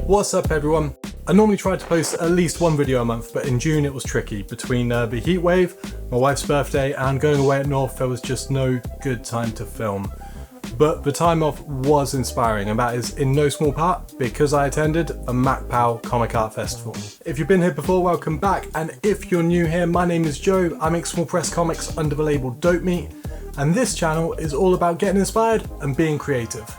What's up everyone? I normally try to post at least one video a month, but in June it was tricky. Between the heat wave, my wife's birthday and going away at North, there was just no good time to film. But the time off was inspiring, and that is in no small part because I attended a Macc Pow comic art festival. If you've been here before, welcome back, and if you're new here, my name is Joe. I make small press comics under the label Dope Meat, and this channel is all about getting inspired and being creative.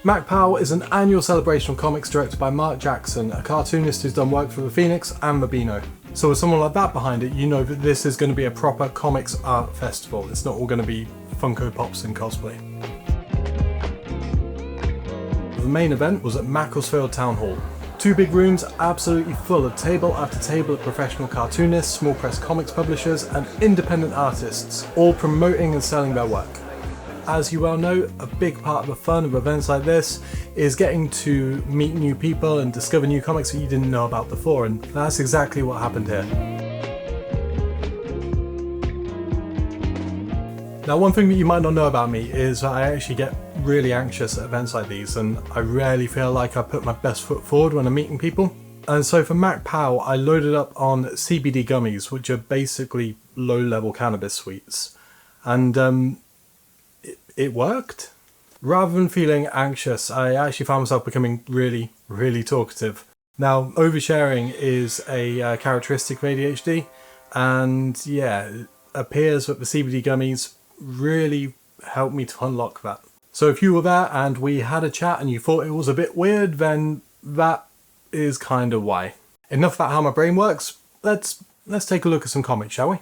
Macc Pow is an annual celebration of comics directed by Marc, a cartoonist who's done work for the Phoenix and the Beano. So with someone like that behind it, you know that this is going to be a proper comics art festival. It's not all going to be Funko Pops and cosplay. The main event was at Macclesfield Town Hall. Two big rooms absolutely full of table after table of professional cartoonists, small press comics publishers and independent artists, all promoting and selling their work. As you well know, a big part of the fun of events like this is getting to meet new people and discover new comics that you didn't know about before, and that's exactly what happened here. Now, one thing that you might not know about me is that I actually get really anxious at events like these, and I rarely feel like I put my best foot forward when I'm meeting people. And so for Macc Pow, I loaded up on CBD gummies, which are basically low-level cannabis sweets. And it worked. Rather than feeling anxious, I actually found myself becoming really talkative. Now, oversharing is a characteristic of ADHD, and yeah, it appears that the CBD gummies really helped me to unlock that. So if you were there and we had a chat and you thought it was a bit weird, then that is kind of why. Enough about how my brain works, let's take a look at some comics, shall we?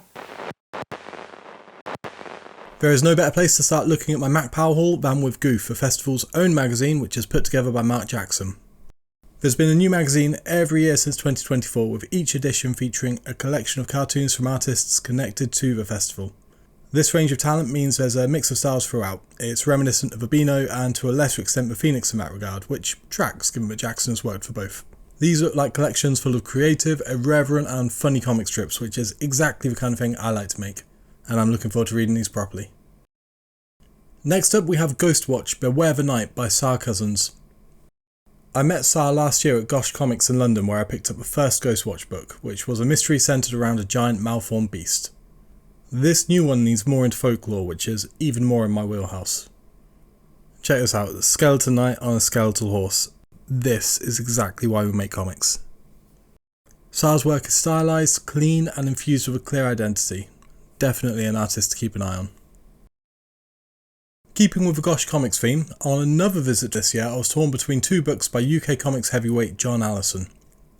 There is no better place to start looking at my Macc Pow haul than with Goof, the festival's own magazine, which is put together by Marc. There's been a new magazine every year since 2024, with each edition featuring a collection of cartoons from artists connected to the festival. This range of talent means there's a mix of styles throughout. It's reminiscent of the Beano and to a lesser extent the Phoenix in that regard, which tracks given that Jackson has worked for both. These look like collections full of creative, irreverent and funny comic strips, which is exactly the kind of thing I like to make, and I'm looking forward to reading these properly. Next up we have Ghostwatch Beware the Night by Sar Cousins. I met Sar last year at Gosh Comics in London, where I picked up the first Ghostwatch book, which was a mystery centred around a giant malformed beast. This new one leans more into folklore, which is even more in my wheelhouse. Check this out, the Skeleton Knight on a skeletal horse. This is exactly why we make comics. Sar's work is stylised, clean and infused with a clear identity. Definitely an artist to keep an eye on. Keeping with the Gosh Comics theme, on another visit this year I was torn between two books by UK comics heavyweight John Allison.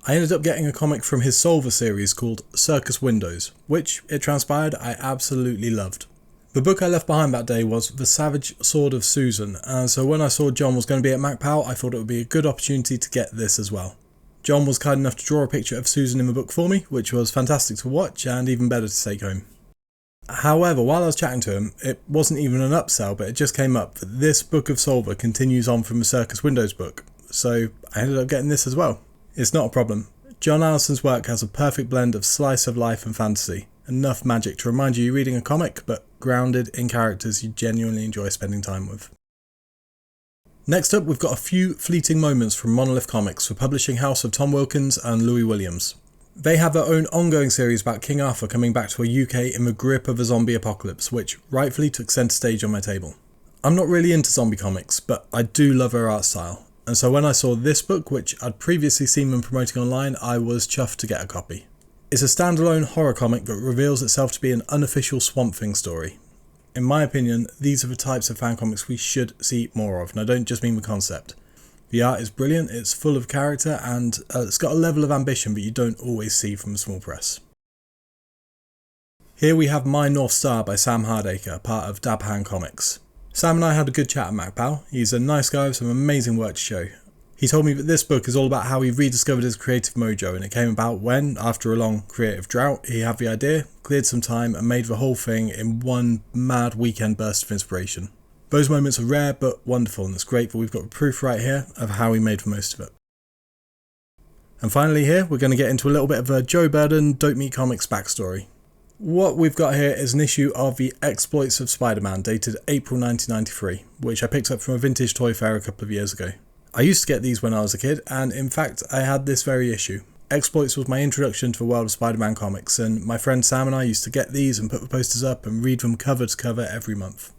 I ended up getting a comic from his Solver series called Circus Windows, which, it transpired, I absolutely loved. The book I left behind that day was The Savage Sword of Susan, and so when I saw John was going to be at Macc Pow, I thought it would be a good opportunity to get this as well. John was kind enough to draw a picture of Susan in the book for me, which was fantastic to watch and even better to take home. However, while I was chatting to him, it wasn't even an upsell, but it just came up that this book of Solver continues on from the Circus Windows book, so I ended up getting this as well. It's not a problem. John Allison's work has a perfect blend of slice of life and fantasy, enough magic to remind you you're reading a comic, but grounded in characters you genuinely enjoy spending time with. Next up, we've got a few fleeting moments from Monolith Comics, the publishing house of Tom Wilkins and Louis Williams. They have their own ongoing series about King Arthur coming back to a UK in the grip of a zombie apocalypse, which rightfully took centre stage on my table. I'm not really into zombie comics, but I do love their art style, and so when I saw this book, which I'd previously seen them promoting online, I was chuffed to get a copy. It's a standalone horror comic that reveals itself to be an unofficial Swamp Thing story. In my opinion, these are the types of fan comics we should see more of, and I don't just mean the concept. The art is brilliant, it's full of character, and it's got a level of ambition that you don't always see from a small press. Here we have My North Star by Sam Hardaker, part of Dabhan Comics. Sam and I had a good chat at Macc Pow. He's a nice guy with some amazing work to show. He told me that this book is all about how he rediscovered his creative mojo, and it came about when, after a long creative drought, he had the idea, cleared some time and made the whole thing in one mad weekend burst of inspiration. Those moments are rare but wonderful, and it's great that we've got proof right here of how he made the most of it. And finally here, we're going to get into a little bit of a Joe Burden Dope Meat Comics backstory. What we've got here is an issue of the Exploits of Spider-Man dated April 1993, which I picked up from a vintage toy fair a couple of years ago. I used to get these when I was a kid, and in fact I had this very issue. Exploits was my introduction to the world of Spider-Man comics, and my friend Sam and I used to get these and put the posters up and read them cover to cover every month.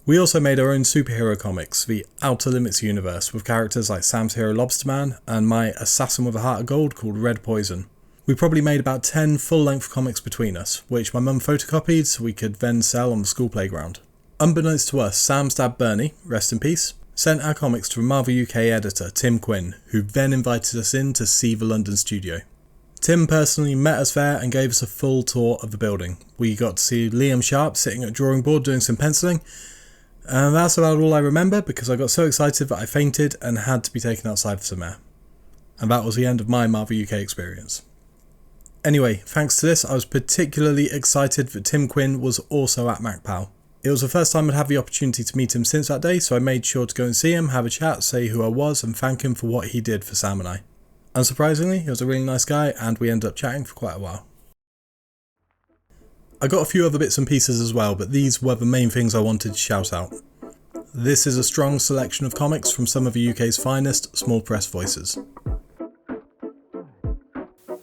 We also made our own superhero comics, the Outer Limits universe, with characters like Sam's hero Lobsterman and my assassin with a heart of gold called Red Poison. We probably made about 10 full-length comics between us, which my mum photocopied so we could then sell on the school playground. Unbeknownst to us, Sam's dad Bernie, rest in peace, sent our comics to a Marvel UK editor, Tim Quinn, who then invited us in to see the London studio. Tim personally met us there and gave us a full tour of the building. We got to see Liam Sharp sitting at a drawing board doing some pencilling, and that's about all I remember because I got so excited that I fainted and had to be taken outside for some air. And that was the end of my Marvel UK experience. Anyway, thanks to this, I was particularly excited that Tim Quinn was also at Macc Pow. It was the first time I'd had the opportunity to meet him since that day, so I made sure to go and see him, have a chat, say who I was, and thank him for what he did for Sam and I. Unsurprisingly, he was a really nice guy, and we ended up chatting for quite a while. I got a few other bits and pieces as well, but these were the main things I wanted to shout out. This is a strong selection of comics from some of the UK's finest small press voices.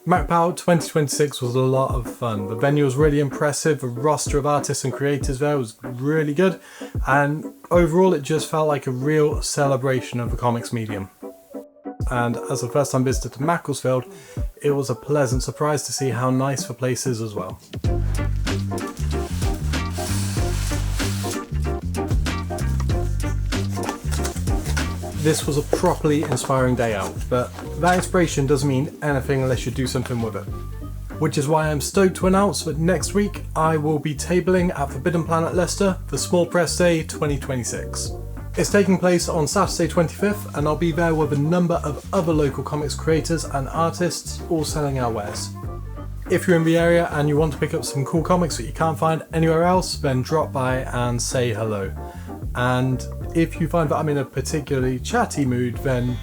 MacPow 2026 was a lot of fun. The venue was really impressive, the roster of artists and creators there was really good, and overall it just felt like a real celebration of the comics medium. And as a first time visitor to Macclesfield, it was a pleasant surprise to see how nice the place is as well. This was a properly inspiring day out, but that inspiration doesn't mean anything unless you do something with it. Which is why I'm stoked to announce that next week I will be tabling at Forbidden Planet Leicester for Small Press Day 2026. It's taking place on Saturday 25th and I'll be there with a number of other local comics creators and artists all selling our wares. If you're in the area and you want to pick up some cool comics that you can't find anywhere else, then drop by and say hello. And if you find that I'm in a particularly chatty mood, then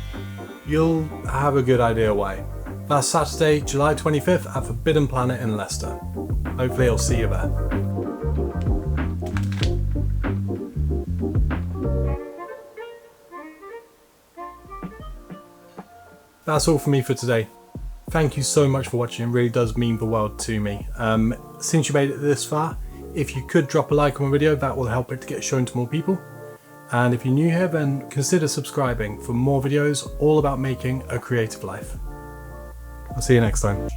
you'll have a good idea why. That's Saturday, July 25th at Forbidden Planet in Leicester. Hopefully I'll see you there. That's all for me for today. Thank you so much for watching, it really does mean the world to me. Since you made it this far, if you could drop a like on the video, that will help it to get shown to more people. And if you're new here, then consider subscribing for more videos all about making a creative life. I'll see you next time.